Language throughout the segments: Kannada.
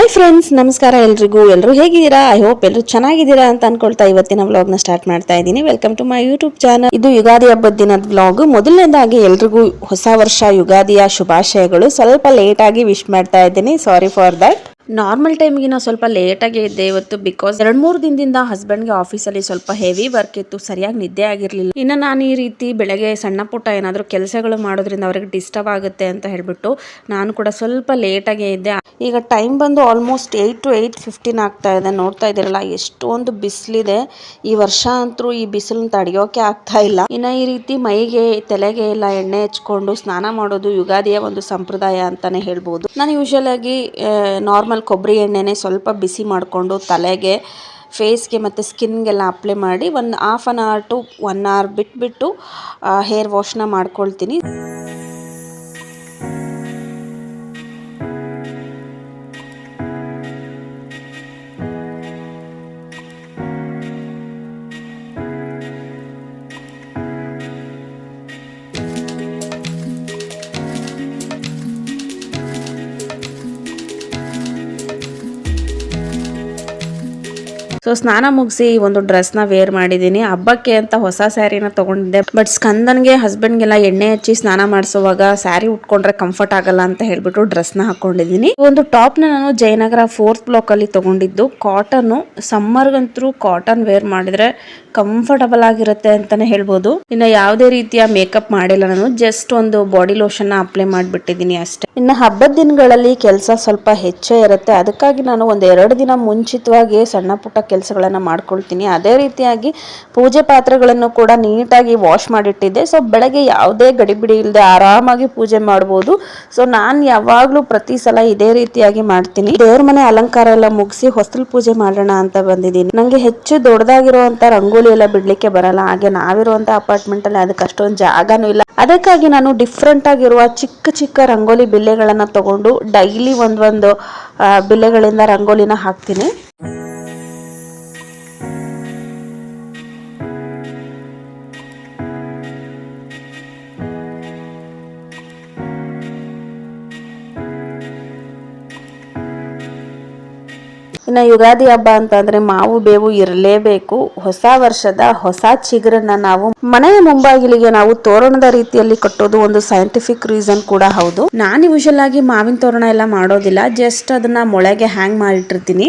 ಹಾಯ್ ಫ್ರೆಂಡ್ಸ್, ನಮಸ್ಕಾರ ಎಲ್ರಿಗೂ. ಎಲ್ಲರೂ ಹೇಗಿದ್ದೀರಾ? ಐ ಹೋಪ್ ಎಲ್ಲರೂ ಚೆನ್ನಾಗಿದ್ದೀರಾ ಅಂತ ಅನ್ಕೊಳ್ತಾ ಇವತ್ತಿನ ವ್ಲಾಗ್ನ ಸ್ಟಾರ್ಟ್ ಮಾಡ್ತಾ ಇದ್ದೀನಿ. Welcome to my YouTube channel. ಇದು ಯುಗಾದಿ ಹಬ್ಬದ ದಿನದ ವ್ಲಾಗ್. ಮೊದಲನೇದಾಗಿ ಎಲ್ರಿಗೂ ಹೊಸ ವರ್ಷ ಯುಗಾದಿಯ ಶುಭಾಶಯಗಳು. ಸ್ವಲ್ಪ ಲೇಟ್ ಆಗಿ ವಿಶ್ ಮಾಡ್ತಾ ಇದ್ದೀನಿ, ಸಾರಿ ಫಾರ್ ದಟ್. ನಾರ್ಮಲ್ ಟೈಮ್ಗಿನ ಸ್ವಲ್ಪ ಲೇಟಾಗಿ ಇದ್ದೆ ಇವತ್ತು, ಬಿಕಾಸ್ 2-3 ದಿನದಿಂದ ಹಸ್ಬೆಂಡ್ಗೆ ಆಫೀಸಲ್ಲಿ ಸ್ವಲ್ಪ ಹೆವಿ ವರ್ಕ್ ಇತ್ತು, ಸರಿಯಾಗಿ ನಿದ್ದೆ ಆಗಿರಲಿಲ್ಲ. ಇನ್ನು ನಾನು ಈ ರೀತಿ ಬೆಳಗ್ಗೆ ಸಣ್ಣ ಪುಟ್ಟ ಏನಾದರೂ ಕೆಲಸಗಳು ಮಾಡೋದ್ರಿಂದ ಅವ್ರಿಗೆ ಡಿಸ್ಟರ್ಬ್ ಆಗುತ್ತೆ ಅಂತ ಹೇಳ್ಬಿಟ್ಟು ನಾನು ಕೂಡ ಸ್ವಲ್ಪ ಲೇಟಾಗೇ ಇದ್ದೆ. ಈಗ ಟೈಮ್ ಬಂದು ಆಲ್ಮೋಸ್ಟ್ 8 to 8:15 ಆಗ್ತಾ ಇದೆ. ನೋಡ್ತಾ ಇದ್ದೀರಲ್ಲ ಎಷ್ಟೊಂದು ಬಿಸಿಲಿದೆ. ಈ ವರ್ಷ ಅಂತೂ ಈ ಬಿಸಿಲನ್ನ ತಡೆಯೋಕೆ ಆಗ್ತಾ ಇಲ್ಲ. ಇನ್ನು ಈ ರೀತಿ ಮೈಗೆ ತಲೆಗೆ ಎಲ್ಲ ಎಣ್ಣೆ ಹಚ್ಕೊಂಡು ಸ್ನಾನ ಮಾಡೋದು ಯುಗಾದಿಯ ಒಂದು ಸಂಪ್ರದಾಯ ಅಂತಾನೆ ಹೇಳ್ಬೋದು. ನಾನು ಯೂಶುವಲ್ ಆಗಿ ನಾರ್ಮಲ್ ಕೊಬ್ಬರಿ ಎಣ್ಣೆನೆ ಸ್ವಲ್ಪ ಬಿಸಿ ಮಾಡಿಕೊಂಡು ತಲೆಗೆ, ಫೇಸ್ಗೆ ಮತ್ತು ಸ್ಕಿನ್ಗೆಲ್ಲ ಅಪ್ಲೈ ಮಾಡಿ ಒಂದು ½ an hour to 1 hour ಬಿಟ್ಬಿಟ್ಟು ಹೇರ್ ವಾಶ್ನ ಮಾಡ್ಕೊಳ್ತೀನಿ. ಸೊ ಸ್ನಾನ ಮುಗಿಸಿ ಒಂದು ಡ್ರೆಸ್ನ ವೇರ್ ಮಾಡಿದ್ದೀನಿ. ಹಬ್ಬಕ್ಕೆ ಅಂತ ಹೊಸ ಸ್ಯಾರಿನ ತಗೊಂಡಿದ್ದೆ, ಬಟ್ ಸ್ಕಂದನ್ಗೆ ಹಸ್ಬೆಂಡ್ಗೆಲ್ಲ ಎಣ್ಣೆ ಹಚ್ಚಿ ಸ್ನಾನ ಮಾಡಿಸುವಾಗ ಸ್ಯಾರಿ ಉಟ್ಕೊಂಡ್ರೆ ಕಂಫರ್ಟ್ ಆಗಲ್ಲ ಅಂತ ಹೇಳ್ಬಿಟ್ಟು ಡ್ರೆಸ್ನ ಹಾಕೊಂಡಿದ್ದೀನಿ. ಒಂದು ಟಾಪ್ನ ನಾನು ಜಯನಗರ 4th ಬ್ಲಾಕ್ ಅಲ್ಲಿ ತಗೊಂಡಿದ್ದು. ಕಾಟನ್, ಸಮ್ಮರ್ಗಂತೂ ಕಾಟನ್ ವೇರ್ ಮಾಡಿದ್ರೆ ಕಂಫರ್ಟಬಲ್ ಆಗಿರುತ್ತೆ ಅಂತಾನೆ ಹೇಳ್ಬೋದು. ಇನ್ನು ಯಾವುದೇ ರೀತಿಯ ಮೇಕಪ್ ಮಾಡಿಲ್ಲ, ನಾನು ಜಸ್ಟ್ ಒಂದು ಬಾಡಿ ಲೋಷನ್ ಅಪ್ಲೈ ಮಾಡಿಬಿಟ್ಟಿದ್ದೀನಿ ಅಷ್ಟೇ. ಇನ್ನು ಹಬ್ಬದ ದಿನಗಳಲ್ಲಿ ಕೆಲಸ ಸ್ವಲ್ಪ ಹೆಚ್ಚೇ ಇರುತ್ತೆ, ಅದಕ್ಕಾಗಿ ನಾನು ಒಂದು 2 ದಿನ ಮುಂಚಿತವಾಗಿ ಸಣ್ಣ ಪುಟ್ಟ ಕೆಲಸಗಳನ್ನ ಮಾಡ್ಕೊಳ್ತೀನಿ. ಅದೇ ರೀತಿಯಾಗಿ ಪೂಜೆ ಪಾತ್ರೆಗಳನ್ನು ಕೂಡ ನೀಟಾಗಿ ವಾಶ್ ಮಾಡಿಟ್ಟಿದ್ದೆ. ಸೊ ಬೆಳಗ್ಗೆ ಯಾವುದೇ ಗಡಿಬಿಡಿ ಇಲ್ಲದೆ ಆರಾಮಾಗಿ ಪೂಜೆ ಮಾಡ್ಬೋದು. ಸೊ ನಾನು ಯಾವಾಗ್ಲೂ ಪ್ರತಿ ಸಲ ಇದೇ ರೀತಿಯಾಗಿ ಮಾಡ್ತೀನಿ. ದೇವ್ರ ಮನೆ ಅಲಂಕಾರ ಎಲ್ಲ ಮುಗಿಸಿ ಹೊಸ್ತಲ್ ಪೂಜೆ ಮಾಡೋಣ ಅಂತ ಬಂದಿದ್ದೀನಿ. ನಂಗೆ ಹೆಚ್ಚು ದೊಡ್ಡದಾಗಿರುವಂತ ರಂಗೋಲಿ ಎಲ್ಲ ಬಿಡ್ಲಿಕ್ಕೆ ಬರಲ್ಲ. ಹಾಗೆ ನಾವಿರುವಂತ ಅಪಾರ್ಟ್ಮೆಂಟ್ ಅಲ್ಲಿ ಅದಕ್ಕೆ ಅಷ್ಟೊಂದು ಜಾಗನೂ ಇಲ್ಲ. ಅದಕ್ಕಾಗಿ ನಾನು ಡಿಫ್ರೆಂಟ್ ಆಗಿರುವ ಚಿಕ್ಕ ಚಿಕ್ಕ ರಂಗೋಲಿ ಬಿಲ್ಲೆಗಳನ್ನ ತಗೊಂಡು ಡೈಲಿ ಒಂದೊಂದು ಬಿಲ್ಲೆಗಳಿಂದ ರಂಗೋಲಿನ ಹಾಕ್ತೀನಿ. ಇನ್ನು ಯುಗಾದಿ ಹಬ್ಬ ಅಂತಂದ್ರೆ ಮಾವು ಬೇವು ಇರಲೇಬೇಕು. ಹೊಸ ವರ್ಷದ ಹೊಸ ಚಿಗುರನ್ನ ನಾವು ಮನೆಯ ಮುಂಬಾಗಿಲಿಗೆ ನಾವು ತೋರಣದ ರೀತಿಯಲ್ಲಿ ಕಟ್ಟೋದು ಒಂದು ಸೈಂಟಿಫಿಕ್ ರೀಸನ್ ಕೂಡ ಹೌದು. ನಾನು ಯೂಶುವಲ್ ಆಗಿ ಮಾವಿನ ತೋರಣ ಎಲ್ಲ ಮಾಡೋದಿಲ್ಲ, ಜಸ್ಟ್ ಅದನ್ನ ಮೊಳೆಗೆ ಹ್ಯಾಂಗ್ ಮಾಡಿಟ್ಟಿರ್ತೀನಿ.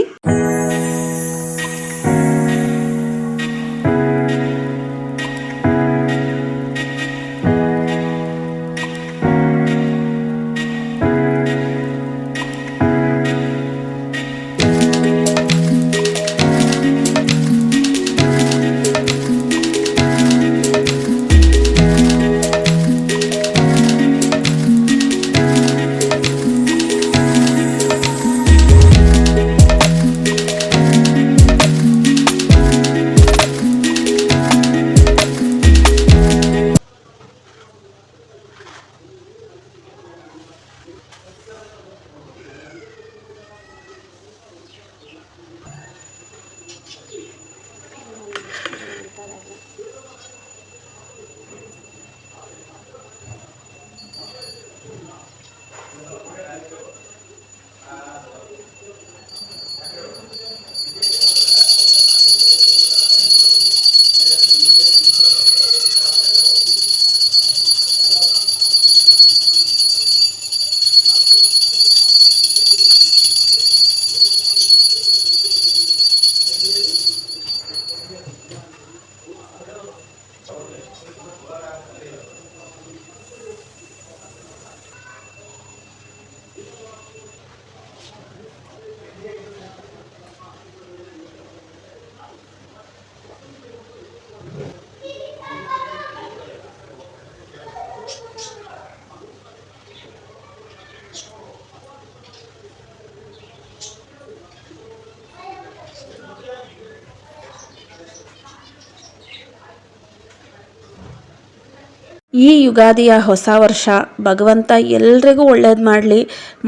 ಈ ಯುಗಾದಿಯ ಹೊಸ ವರ್ಷ ಭಗವಂತ ಎಲ್ರಿಗೂ ಒಳ್ಳೇದು ಮಾಡಲಿ,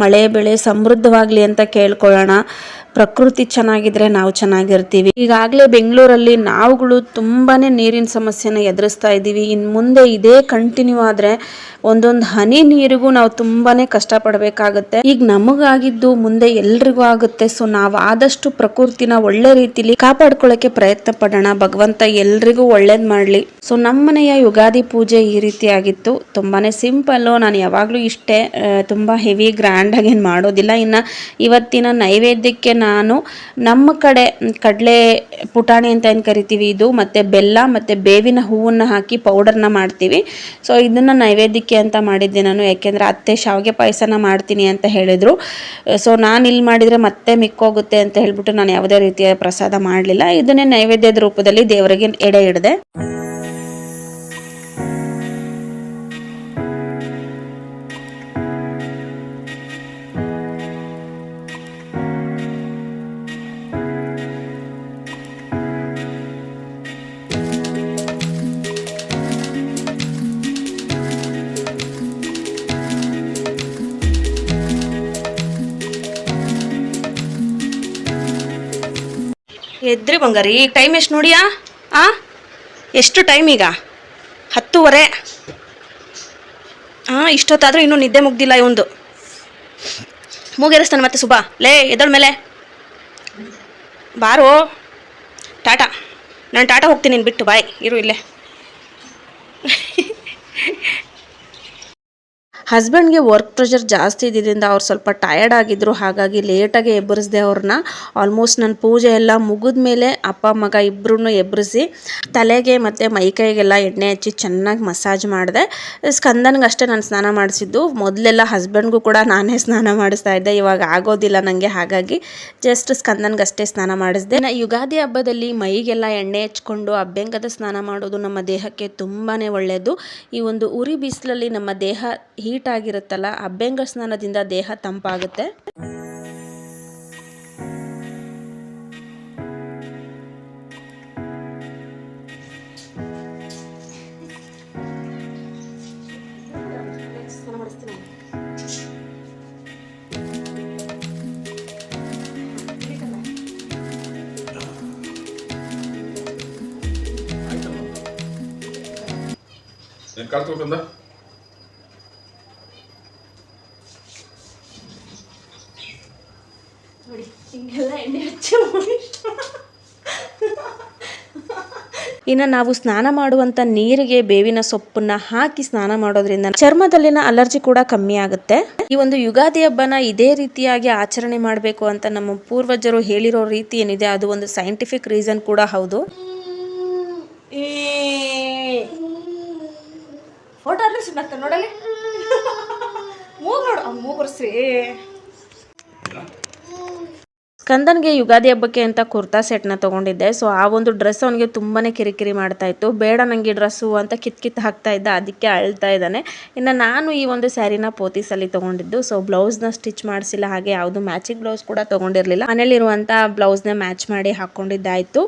ಮಳೆ ಬೆಳೆ ಸಮೃದ್ಧವಾಗಲಿ ಅಂತ ಕೇಳ್ಕೊಳ್ಳೋಣ. ಪ್ರಕೃತಿ ಚೆನ್ನಾಗಿದ್ರೆ ನಾವು ಚೆನ್ನಾಗಿರ್ತೀವಿ. ಈಗಾಗಲೇ ಬೆಂಗಳೂರಲ್ಲಿ ನಾವುಗಳು ತುಂಬಾನೇ ನೀರಿನ ಸಮಸ್ಯೆನ ಎದುರಿಸ್ತಾ ಇದ್ದೀವಿ. ಇನ್ನು ಮುಂದೆ ಇದೇ ಕಂಟಿನ್ಯೂ ಆದರೆ ಒಂದೊಂದು ಹನಿ ನೀರಿಗೂ ನಾವು ತುಂಬಾನೇ ಕಷ್ಟಪಡಬೇಕಾಗುತ್ತೆ. ಈಗ ನಮಗಾಗಿದ್ದು ಮುಂದೆ ಎಲ್ರಿಗೂ ಆಗುತ್ತೆ. ಸೊ ನಾವು ಆದಷ್ಟು ಪ್ರಕೃತಿನ ಒಳ್ಳೆ ರೀತಿಲಿ ಕಾಪಾಡ್ಕೊಳ್ಳೋಕೆ ಪ್ರಯತ್ನ ಪಡೋಣ. ಭಗವಂತ ಎಲ್ರಿಗೂ ಒಳ್ಳೇದ್ ಮಾಡ್ಲಿ. ಸೊ ನಮ್ಮನೆಯ ಯುಗಾದಿ ಪೂಜೆ ಈ ರೀತಿ ಆಗಿತ್ತು. ತುಂಬಾನೇ ಸಿಂಪಲ್ಲು. ನಾನು ಯಾವಾಗಲೂ ಇಷ್ಟೇ ತುಂಬಾ ಹೆವಿ ಗ್ರ್ಯಾಂಡ್ ಆಗಿ ಏನು ಮಾಡೋದಿಲ್ಲ. ಇನ್ನು ಇವತ್ತಿನ ನೈವೇದ್ಯಕ್ಕೆ ನಾನು ನಮ್ಮ ಕಡೆ ಕಡಲೆ ಪುಟಾಣಿ ಅಂತ ಏನು ಕರಿತೀವಿ ಇದು, ಮತ್ತು ಬೆಲ್ಲ ಮತ್ತು ಬೇವಿನ ಹೂವನ್ನು ಹಾಕಿ ಪೌಡರ್ನ ಮಾಡ್ತೀವಿ. ಸೊ ಇದನ್ನು ನೈವೇದ್ಯಕ್ಕೆ ಅಂತ ಮಾಡಿದ್ದೆ ನಾನು. ಯಾಕೆಂದರೆ ಅತ್ತೆ ಶಾವಿಗೆ ಪಾಯಸನ ಮಾಡ್ತೀನಿ ಅಂತ ಹೇಳಿದರು. ಸೊ ನಾನು ಇಲ್ಲಿ ಮಾಡಿದರೆ ಮತ್ತೆ ಮಿಕ್ಕೋಗುತ್ತೆ ಅಂತ ಹೇಳಿಬಿಟ್ಟು ನಾನು ಯಾವುದೇ ರೀತಿಯ ಪ್ರಸಾದ ಮಾಡಲಿಲ್ಲ. ಇದನ್ನೇ ನೈವೇದ್ಯದ ರೂಪದಲ್ಲಿ ದೇವರಿಗೆ ಎಡೆ ಹಿಡಿದೆ. ಎದ್ರಿ ಬಂಗಾರಿ, ಈಗ ಟೈಮ್ ಎಷ್ಟು ನೋಡಿಯಾ? ಎಷ್ಟು ಟೈಮ್ ಈಗ? 10:30. ಇಷ್ಟೊತ್ತಾದರೂ ಇನ್ನೂ ನಿದ್ದೆ ಮುಗ್ದಿಲ್ಲ ಇವಂದು. ಮೂಗೇರಿಸ್ತಾನೆ ಮತ್ತೆ ಸುಬಾ. ಲೇ ಎದಳ ಮೇಲೆ ಬಾರೋ. ಟಾಟಾ. ನಾನು ಟಾಟಾ ಹೋಗ್ತೀನಿ, ನೀನು ಬಿಟ್ಟು ಬಾಯ್ ಇರು ಇಲ್ಲೇ. ಹಸ್ಬೆಂಡ್ಗೆ ವರ್ಕ್ ಪ್ರೆಷರ್ ಜಾಸ್ತಿ ಇದ್ದಿದ್ದರಿಂದ ಅವ್ರು ಸ್ವಲ್ಪ ಟಯರ್ಡ್ ಆಗಿದ್ದರು. ಹಾಗಾಗಿ ಲೇಟಾಗಿ ಎಬ್ಬರಿಸಿದೆ ಅವ್ರನ್ನ. ಆಲ್ಮೋಸ್ಟ್ ನನ್ನ ಪೂಜೆ ಎಲ್ಲ ಮುಗಿದ ಮೇಲೆ ಅಪ್ಪ ಮಗ ಇಬ್ಬರೂ ಎಬ್ಬರಿಸಿ ತಲೆಗೆ ಮತ್ತು ಮೈಕೈಗೆಲ್ಲ ಎಣ್ಣೆ ಹಚ್ಚಿ ಚೆನ್ನಾಗಿ ಮಸಾಜ್ ಮಾಡಿದೆ. ಸ್ಕಂದನಿಗೆ ಅಷ್ಟೇ ನಾನು ಸ್ನಾನ ಮಾಡಿಸಿದ್ದು. ಮೊದಲೆಲ್ಲ ಹಸ್ಬೆಂಡ್ಗೂ ಕೂಡ ನಾನೇ ಸ್ನಾನ ಮಾಡಿಸ್ತಾ ಇದ್ದೆ. ಇವಾಗ ಆಗೋದಿಲ್ಲ ನನಗೆ, ಹಾಗಾಗಿ ಜಸ್ಟ್ ಸ್ಕಂದನಿಗೆ ಅಷ್ಟೇ ಸ್ನಾನ ಮಾಡಿಸಿದೆ. ಯುಗಾದಿ ಹಬ್ಬದಲ್ಲಿ ಮೈಗೆಲ್ಲ ಎಣ್ಣೆ ಹಚ್ಕೊಂಡು ಅಭ್ಯಂಗದ ಸ್ನಾನ ಮಾಡೋದು ನಮ್ಮ ದೇಹಕ್ಕೆ ತುಂಬಾ ಒಳ್ಳೆಯದು. ಈ ಒಂದು ಉರಿ ಬಿಸಿಲಲ್ಲಿ ನಮ್ಮ ದೇಹ ಹೀಟ್ ಆಗಿರುತ್ತಲ್ಲ, ಅಭ್ಯಂಗ ಸ್ನಾನದಿಂದ ದೇಹ ತಂಪಾಗುತ್ತೆ. ನೋಡಿ ಹಿಂಗೆಲ್ಲ ಎಣ್ಣೆ ಹಚ್ಚಿ ಇನ್ನು ನಾವು ಸ್ನಾನ ಮಾಡುವಂಥ ನೀರಿಗೆ ಬೇವಿನ ಸೊಪ್ಪನ್ನ ಹಾಕಿ ಸ್ನಾನ ಮಾಡೋದ್ರಿಂದ ಚರ್ಮದಲ್ಲಿನ ಅಲರ್ಜಿ ಕೂಡ ಕಮ್ಮಿ ಆಗುತ್ತೆ. ಈ ಒಂದು ಯುಗಾದಿ ಹಬ್ಬನ ಇದೇ ರೀತಿಯಾಗಿ ಆಚರಣೆ ಮಾಡಬೇಕು ಅಂತ ನಮ್ಮ ಪೂರ್ವಜರು ಹೇಳಿರೋ ರೀತಿ ಏನಿದೆ ಅದು ಒಂದು ಸೈಂಟಿಫಿಕ್ ರೀಸನ್ ಕೂಡ ಹೌದು. ಫೋಟೋ ನೋಡಲಿ ಮೂಗು ನೋಡು, ಮೂಗುರ್ಸ್ರಿ. ಸ್ಕಂದನ್ಗೆ ಯುಗಾದಿ ಹಬ್ಬಕ್ಕೆ ಅಂತ ಕುರ್ತಾ ಸೆಟ್ನ ತೊಗೊಂಡಿದ್ದೆ. ಸೊ ಆ ಒಂದು ಡ್ರೆಸ್ ಅವನಿಗೆ ತುಂಬಾ ಕಿರಿಕಿರಿ ಮಾಡ್ತಾ ಇತ್ತು. ಬೇಡ ನನಗೆ ಡ್ರೆಸ್ಸು ಅಂತ ಕಿತ್ ಹಾಕ್ತಾ ಇದ್ದ, ಅದಕ್ಕೆ ಅಳ್ತಾ ಇದ್ದಾನೆ. ಇನ್ನು ನಾನು ಈ ಒಂದು ಸ್ಯಾರಿನ ಪೋತೀಸಲ್ಲಿ ತೊಗೊಂಡಿದ್ದು. ಸೊ ಬ್ಲೌಸ್ನ ಸ್ಟಿಚ್ ಮಾಡಿಸಿಲ್ಲ, ಹಾಗೆ ಯಾವುದು ಮ್ಯಾಚಿಂಗ್ ಬ್ಲೌಸ್ ಕೂಡ ತೊಗೊಂಡಿರಲಿಲ್ಲ. ಮನೇಲಿರುವಂಥ ಬ್ಲೌಸ್ನ ಮ್ಯಾಚ್ ಮಾಡಿ ಹಾಕ್ಕೊಂಡಿದ್ದಾಯಿತು.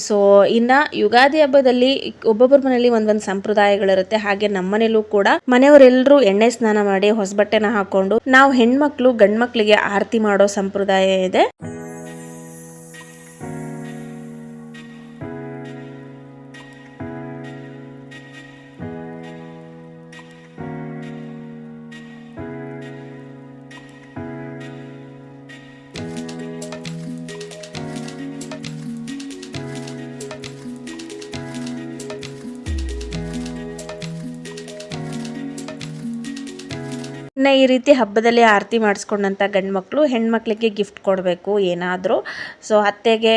ಸೊ ಇನ್ನು ಯುಗಾದಿ ಹಬ್ಬದಲ್ಲಿ ಒಬ್ಬೊಬ್ಬರ ಮನೇಲಿ ಒಂದೊಂದು ಸಂಪ್ರದಾಯಗಳಿರುತ್ತೆ. ಹಾಗೆ ನಮ್ಮ ಮನೇಲೂ ಕೂಡ ಮನೆಯವರೆಲ್ಲರೂ ಎಣ್ಣೆ ಸ್ನಾನ ಮಾಡಿ ಹೊಸ ಬಟ್ಟೆನ ಹಾಕೊಂಡು ನಾವು ಹೆಣ್ಮಕ್ಳು ಗಂಡು ಮಕ್ಕಳಿಗೆ ಆರತಿ ಮಾಡೋ ಸಂಪ್ರದಾಯ ಇದೆ. ಈ ರೀತಿ ಹಬ್ಬದಲ್ಲಿ ಆರತಿ ಮಾಡಿಸ್ಕೊಂಡಂಥ ಗಂಡು ಮಕ್ಕಳು ಹೆಣ್ಮಕ್ಳಿಗೆ ಗಿಫ್ಟ್ ಕೊಡಬೇಕು ಏನಾದರೂ. ಸೊ ಅತ್ತೆಗೆ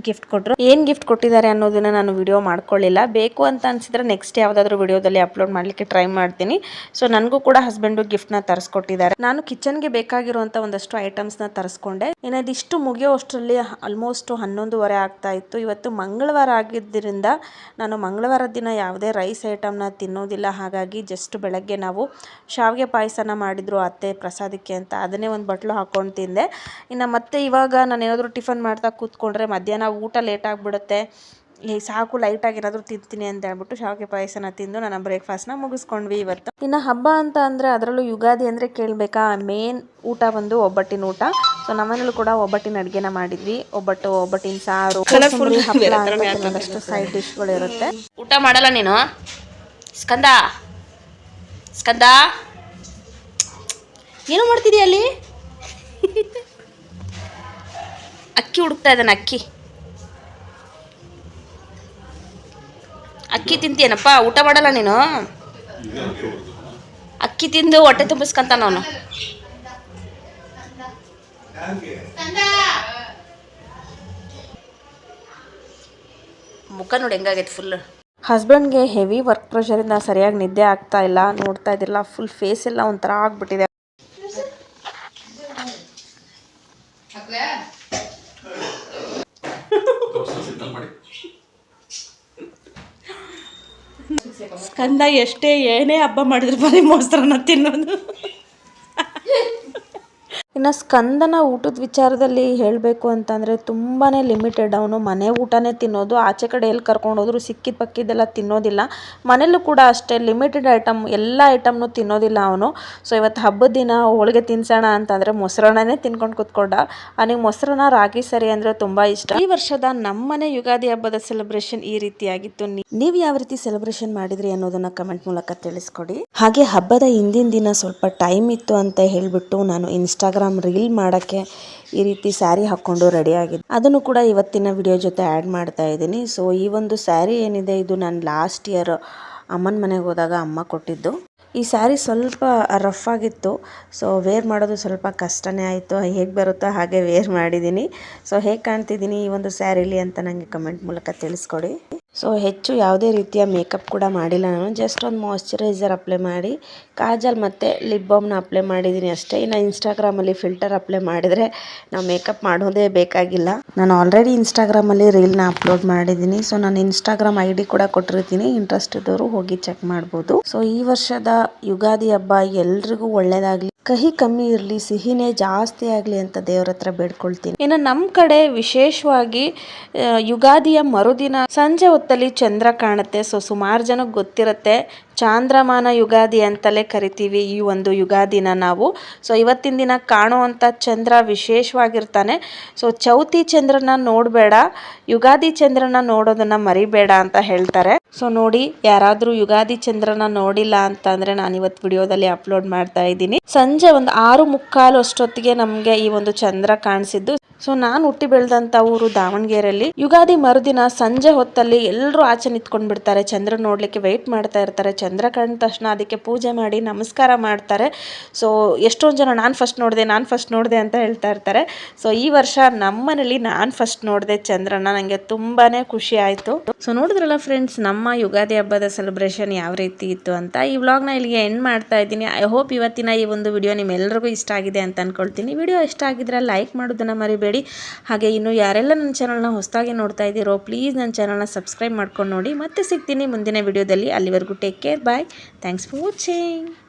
ಗಿಫ್ಟ್ ಕೊಟ್ಟರು. ಏನು ಗಿಫ್ಟ್ ಕೊಟ್ಟಿದ್ದಾರೆ ಅನ್ನೋದನ್ನು ನಾನು ವಿಡಿಯೋ ಮಾಡ್ಕೊಳ್ಳಿಲ್ಲ. ಬೇಕು ಅಂತ ಅನಿಸಿದ್ರೆ ನೆಕ್ಸ್ಟ್ ಯಾವುದಾದ್ರೂ ವಿಡಿಯೋದಲ್ಲಿ ಅಪ್ಲೋಡ್ ಮಾಡಲಿಕ್ಕೆ ಟ್ರೈ ಮಾಡ್ತೀನಿ. ಸೊ ನನಗೂ ಕೂಡ ಹಸ್ಬೆಂಡು ಗಿಫ್ಟ್ನ ತರಿಸ್ಕೊಟ್ಟಿದ್ದಾರೆ. ನಾನು ಕಿಚನ್ಗೆ ಬೇಕಾಗಿರುವಂಥ ಒಂದಷ್ಟು ಐಟಮ್ಸ್ನ ತರಿಸ್ಕೊಂಡೆ. ಇನ್ನು ಇದಿಷ್ಟು ಮುಗಿಯೋ ಅಷ್ಟರಲ್ಲಿ ಆಲ್ಮೋಸ್ಟ್ 11:30 ಆಗ್ತಾ ಇತ್ತು. ಇವತ್ತು ಮಂಗಳವಾರ ಆಗಿದ್ದರಿಂದ ನಾನು ಮಂಗಳವಾರದ ದಿನ ಯಾವುದೇ ರೈಸ್ ಐಟಮ್ನ ತಿನ್ನೋದಿಲ್ಲ. ಹಾಗಾಗಿ ಜಸ್ಟ್ ಬೆಳಗ್ಗೆ ನಾವು ಶಾವಿಗೆ ಪಾಯಸನ ಮಾಡಿದ್ರು ಅತ್ತೆ ಪ್ರಸಾದಕ್ಕೆ ಅಂತ, ಅದನ್ನೇ ಒಂದು ಬಟ್ಲು ಹಾಕ್ಕೊಂಡು ತಿಂದೆ. ಇನ್ನು ಮತ್ತೆ ಇವಾಗ ನಾನು ಏನಾದರೂ ಟಿಫನ್ ಮಾಡ್ತಾ ಕೂತ್ಕೊಂಡ್ರೆ ಮಧ್ಯಾಹ್ನ ಊಟ ಲೇಟ್ ಆಗಿಬಿಡುತ್ತೆ. ಸಾಕು ಲೈಟಾಗಿ ಏನಾದರೂ ತಿಂತೀನಿ ಅಂತ ಹೇಳ್ಬಿಟ್ಟು ಶಾವಿಗೆ ಪಾಯಸನ ತಿಂದು ನನ್ನ ಬ್ರೇಕ್ಫಾಸ್ಟ್ನ ಮುಗಿಸ್ಕೊಂಡ್ವಿ ಇವತ್ತು. ಇನ್ನು ಹಬ್ಬ ಅಂತ ಅಂದರೆ ಅದರಲ್ಲೂ ಯುಗಾದಿ ಅಂದರೆ ಕೇಳಬೇಕಾ, ಮೇನ್ ಊಟ ಬಂದು ಒಬ್ಬಟ್ಟಿನ ಊಟ. ಸೊ ನಮ್ಮನೇಲೂ ಕೂಡ ಒಬ್ಬಟ್ಟಿನ ಅಡುಗೆನ ಮಾಡಿದ್ವಿ. ಒಬ್ಬಟ್ಟಿನ ಸಾರು, ಹಪ್ಪಳ ಅಂತ ಕೆಲವೊಂದಷ್ಟು ಸೈಡ್ ಡಿಶ್ಗಳು ಇರುತ್ತೆ. ಊಟ ಮಾಡಲ್ಲ ನೀನು ಸ್ಕಂದ? ಏನು ಮಾಡ್ತಿದೀಯ ಅಲ್ಲಿ? ಅಕ್ಕಿ ಹುಡುಕ್ತಾ ಇದ್ದಾನೆ. ಅಕ್ಕಿ ತಿಂತೀಯನಪ್ಪ? ಊಟ ಮಾಡಲ್ಲ ನೀನು? ಅಕ್ಕಿ ತಿಂದು ಹೊಟ್ಟೆ ತುಂಬಿಸ್ಕಂತಾನ ಅವನು. ಮುಖ ನೋಡಿ ಹೆಂಗಾಗೈತೆ ಫುಲ್. ಹಸ್ಬೆಂಡ್ಗೆ ಹೆವಿ ವರ್ಕ್ ಪ್ರೆಷರಿಂದ ಸರಿಯಾಗಿ ನಿದ್ದೆ ಆಗ್ತಾ ಇಲ್ಲ. ನೋಡ್ತಾ ಇದ್ದಿಲ್ಲ, ಫುಲ್ ಫೇಸ್ ಎಲ್ಲ ಒಂಥರ ಆಗ್ಬಿಟ್ಟಿದೆ. ಸ್ಕಂದ ಎಷ್ಟೇ ಏನೇ ಹಬ್ಬ ಮಾಡಿದ್ರು ಬರೀ ಮೊಸರನ್ನ ತಿನ್ನೋದು. ಇನ್ನು ಸ್ಕಂದನ ಊಟದ ವಿಚಾರದಲ್ಲಿ ಹೇಳಬೇಕು ಅಂತಂದರೆ ತುಂಬಾ ಲಿಮಿಟೆಡ್. ಅವನು ಮನೆ ಊಟನೇ ತಿನ್ನೋದು. ಆಚೆ ಕಡೆ ಎಲ್ಲಿ ಕರ್ಕೊಂಡು ಹೋದ್ರು ಸಿಕ್ಕಿದ ಪಕ್ಕಿದ್ದೆಲ್ಲ ತಿನ್ನೋದಿಲ್ಲ. ಮನೇಲೂ ಕೂಡ ಅಷ್ಟೇ ಲಿಮಿಟೆಡ್ ಐಟಮ್, ಎಲ್ಲ ಐಟಮ್ನು ತಿನ್ನೋದಿಲ್ಲ ಅವನು. ಸೊ ಇವತ್ತು ಹಬ್ಬದ ದಿನ ಹೋಳಿಗೆ ತಿನ್ಸೋಣ ಅಂತಂದರೆ ಮೊಸರನ್ನೇ ತಿನ್ಕೊಂಡು ಕೂತ್ಕೊಂಡ. ಅವನಿಗೆ ಮೊಸರನ್ನ ರಾಗಿ ಸರಿ ಅಂದರೆ ತುಂಬ ಇಷ್ಟ. ಈ ವರ್ಷದ ನಮ್ಮನೆ ಯುಗಾದಿ ಹಬ್ಬದ ಸೆಲೆಬ್ರೇಷನ್ ಈ ರೀತಿಯಾಗಿತ್ತು. ನೀವು ಯಾವ ರೀತಿ ಸೆಲೆಬ್ರೇಷನ್ ಮಾಡಿದ್ರಿ ಅನ್ನೋದನ್ನ ಕಮೆಂಟ್ ಮೂಲಕ ತಿಳಿಸ್ಕೊಡಿ. ಹಾಗೆ ಹಬ್ಬದ ಹಿಂದಿನ ದಿನ ಸ್ವಲ್ಪ ಟೈಮ್ ಇತ್ತು ಅಂತ ಹೇಳಿಬಿಟ್ಟು ನಾನು ಇನ್ಸ್ಟಾಗ್ರಾಮ್ ರೀಲ್ ಮಾಡೋಕ್ಕೆ ಈ ರೀತಿ ಸ್ಯಾರಿ ಹಾಕ್ಕೊಂಡು ರೆಡಿ ಆಗಿದ್ದೆ. ಅದನ್ನು ಕೂಡ ಇವತ್ತಿನ ವಿಡಿಯೋ ಜೊತೆ ಆ್ಯಡ್ ಮಾಡ್ತಾ ಇದ್ದೀನಿ. ಸೊ ಈ ಒಂದು ಸ್ಯಾರಿ ಏನಿದೆ ಇದು ನಾನು ಲಾಸ್ಟ್ ಇಯರ್ ಅಮ್ಮನ ಮನೆಗೆ ಹೋದಾಗ ಅಮ್ಮ ಕೊಟ್ಟಿದ್ದು. ಈ ಸ್ಯಾರಿ ಸ್ವಲ್ಪ ರಫ್ ಆಗಿತ್ತು. ಸೊ ವೇರ್ ಮಾಡೋದು ಸ್ವಲ್ಪ ಕಷ್ಟನೇ ಆಯಿತು. ಹೇಗೆ ಬರುತ್ತೋ ಹಾಗೆ ವೇರ್ ಮಾಡಿದ್ದೀನಿ. ಸೊ ಹೇಗೆ ಕಾಣ್ತಿದ್ದೀನಿ ಈ ಒಂದು ಸ್ಯಾರಿಲಿ ಅಂತ ನನಗೆ ಕಮೆಂಟ್ ಮೂಲಕ ತಿಳಿಸ್ಕೊಡಿ. ಸೊ ಹೆಚ್ಚು ಯಾವುದೇ ರೀತಿಯ ಮೇಕಪ್ ಕೂಡ ಮಾಡಿಲ್ಲ ನಾನು. ಜಸ್ಟ್ ಒಂದು ಮಾಯ್ಶ್ಚರೈಸರ್ ಅಪ್ಲೈ ಮಾಡಿ ಕಾಜಲ್ ಮತ್ತು ಲಿಪ್ ಬಾಮ್ನ ಅಪ್ಲೈ ಮಾಡಿದ್ದೀನಿ ಅಷ್ಟೇ. ಇನ್ನು ಇನ್ಸ್ಟಾಗ್ರಾಮಲ್ಲಿ ಫಿಲ್ಟರ್ ಅಪ್ಲೈ ಮಾಡಿದರೆ ನಾವು ಮೇಕಪ್ ಮಾಡೋದೇ ಬೇಕಾಗಿಲ್ಲ. ನಾನು ಆಲ್ರೆಡಿ ಇನ್ಸ್ಟಾಗ್ರಾಮಲ್ಲಿ ರೀಲ್ನ ಅಪ್ಲೋಡ್ ಮಾಡಿದ್ದೀನಿ. ಸೊ ನಾನು ಇನ್ಸ್ಟಾಗ್ರಾಮ್ ID ಕೂಡ ಕೊಟ್ಟಿರ್ತೀನಿ. ಇಂಟ್ರೆಸ್ಟ್ ಇದ್ದವರು ಹೋಗಿ ಚೆಕ್ ಮಾಡ್ಬೋದು. ಸೊ ಈ ವರ್ಷದ ಯುಗಾದಿ ಹಬ್ಬ ಎಲ್ರಿಗೂ ಒಳ್ಳೆಯದಾಗಲಿ, ಕಹಿ ಕಮ್ಮಿ ಇರಲಿ, ಸಿಹಿನೇ ಜಾಸ್ತಿ ಆಗಲಿ ಅಂತ ದೇವ್ರ ಹತ್ರ ಬೇಡ್ಕೊಳ್ತೀನಿ. ಇನ್ನು ನಮ್ಮ ಕಡೆ ವಿಶೇಷವಾಗಿ ಯುಗಾದಿಯ ಮರುದಿನ ಸಂಜೆ ಹೊತ್ತಲ್ಲಿ ಚಂದ್ರ ಕಾಣುತ್ತೆ. ಸೊ ಸುಮಾರು ಜನಕ್ಕೆ ಗೊತ್ತಿರುತ್ತೆ, ಚಾಂದ್ರಮಾನ ಯುಗಾದಿ ಅಂತಲೇ ಕರಿತೀವಿ ಈ ಒಂದು ಯುಗಾದಿನ ನಾವು. ಸೊ ಇವತ್ತಿನ ದಿನ ಕಾಣುವಂಥ ಚಂದ್ರ ವಿಶೇಷವಾಗಿರ್ತಾನೆ. ಸೊ ಚೌತಿ ಚಂದ್ರನ ನೋಡಬೇಡ, ಯುಗಾದಿ ಚಂದ್ರನ ನೋಡೋದನ್ನ ಮರಿಬೇಡ ಅಂತ ಹೇಳ್ತಾರೆ. ಸೊ ನೋಡಿ, ಯಾರಾದರೂ ಯುಗಾದಿ ಚಂದ್ರನ ನೋಡಿಲ್ಲ ಅಂತಂದರೆ ನಾನು ಇವತ್ತು ವಿಡಿಯೋದಲ್ಲಿ ಅಪ್ಲೋಡ್ ಮಾಡ್ತಾ ಇದ್ದೀನಿ. ಸಂಜೆ ಒಂದು 6:45 ಅಷ್ಟೊತ್ತಿಗೆ ನಮಗೆ ಈ ಒಂದು ಚಂದ್ರ ಕಾಣಿಸಿದ್ದು. ಸೊ ನಾನು ಹುಟ್ಟಿ ಬೆಳೆದಂಥ ಊರು ದಾವಣಗೆರೆಯಲ್ಲಿ. ಯುಗಾದಿ ಮರುದಿನ ಸಂಜೆ ಹೊತ್ತಲ್ಲಿ ಎಲ್ಲರೂ ಆಚೆ ನಿಂತ್ಕೊಂಡು ಬಿಡ್ತಾರೆ. ಚಂದ್ರ ನೋಡಲಿಕ್ಕೆ ವೆಯ್ಟ್ ಮಾಡ್ತಾ ಇರ್ತಾರೆ. ಚಂದ್ರ ಕಂಡ ತಕ್ಷಣ ಅದಕ್ಕೆ ಪೂಜೆ ಮಾಡಿ ನಮಸ್ಕಾರ ಮಾಡ್ತಾರೆ. ಸೊ ಎಷ್ಟೊಂದು ಜನ ನಾನು ಫಸ್ಟ್ ನೋಡಿದೆ ಅಂತ ಹೇಳ್ತಾ ಇರ್ತಾರೆ. ಸೊ ಈ ವರ್ಷ ನಮ್ಮನೇಲಿ ನಾನು ಫಸ್ಟ್ ನೋಡಿದೆ ಚಂದ್ರನ. ನನಗೆ ತುಂಬಾ ಖುಷಿ ಆಯಿತು. ಸೊ ನೋಡಿದ್ರಲ್ಲ ಫ್ರೆಂಡ್ಸ್, ನಮ್ಮ ಯುಗಾದಿ ಹಬ್ಬದ ಸೆಲೆಬ್ರೇಷನ್ ಯಾವ ರೀತಿ ಇತ್ತು ಅಂತ. ಈ ವ್ಲಾಗ್ನ ಇಲ್ಲಿಗೆ ಎಂಡ್ ಮಾಡ್ತಾ ಇದ್ದೀನಿ. ಐ ಹೋಪ್ ಇವತ್ತಿನ ಈ ಒಂದು ವಿಡಿಯೋ ನಿಮ್ಮೆಲ್ಲರಿಗೂ ಇಷ್ಟ ಆಗಿದೆ ಅಂತ ಅಂದ್ಕೊಳ್ತೀನಿ. ವಿಡಿಯೋ ಇಷ್ಟ ಆಗಿದ್ರೆ ಲೈಕ್ ಮಾಡೋದನ್ನು ಮರಿಬೇಡಿ. ಹಾಗೆ ಇನ್ನು ಯಾರೆಲ್ಲ ನನ್ನ ಚಾನಲ್ನ ಹೊಸದಾಗಿ ನೋಡ್ತಾ ಇದ್ದೀರೋ ಪ್ಲೀಸ್ ನನ್ನ ಚಾನಲ್ನ ಸಬ್ಸ್ಕ್ರೈಬ್ ಮಾಡ್ಕೊಂಡು ನೋಡಿ. ಮತ್ತೆ ಸಿಗ್ತೀನಿ ಮುಂದಿನ ವಿಡಿಯೋದಲ್ಲಿ. ಅಲ್ಲಿವರೆಗೂ take care, bye, thanks for watching.